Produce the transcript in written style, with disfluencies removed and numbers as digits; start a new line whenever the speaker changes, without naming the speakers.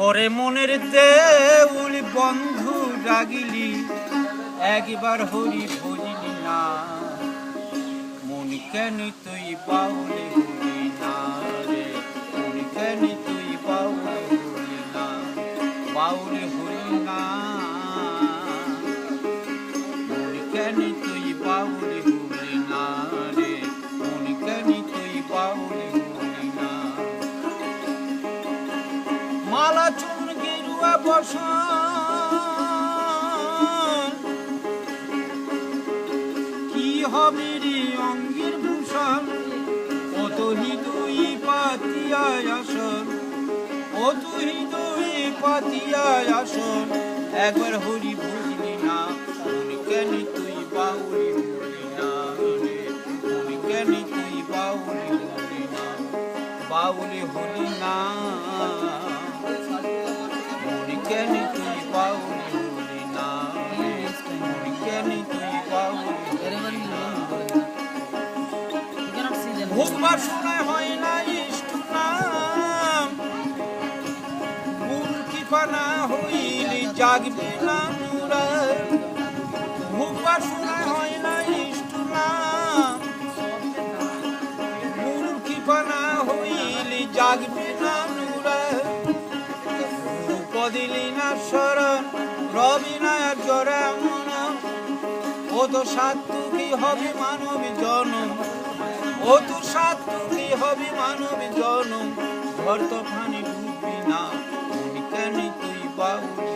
ওরে মনের দেউল বন্ধু ডাগিলি একবার হরি ভজিলি না, মন কেন তুই বাউলি হলি না রে, মন কেন তুই বাউলি হলি না, বাউলি হলি না, মন কেন তুই বাউলি হলি না রে, মন কেন তুই বাউলি হলি না। মালা চুন গেরুয়া বসন কি হবে রে অঙ্গের ভূষণ, ও তো হৃদয় পাতিয়ায় আসন, ও তো হৃদয় পাতিয়ায় আসন, একবার হরি বুঝলি না, মন কেন তুই বাউলি হলি না রে, মন কেন তুই বাউলি হলি না, বাউলি হলি না, মন কেন তুই বাউলি হলি না রে, মন কেন তুই বাউলি হলি না। ভোগ বাসনায় হয় না ইষ্ট নাম, মূল কৃপা হইলে জাগবে না নুরা, ভোগ বাসনায় হয় না ইষ্ট নাম, মূল কৃপা হইলে জাগবে না নুরা, রূপ দিলি না শরণ রবি না জরা মন, ও তো সাধু কি হবে মানব জনম, ও তো সাধু কি হবে মানব জনম, ঘর তো ফানি ডুববি না, মন কেন তুই বাউলি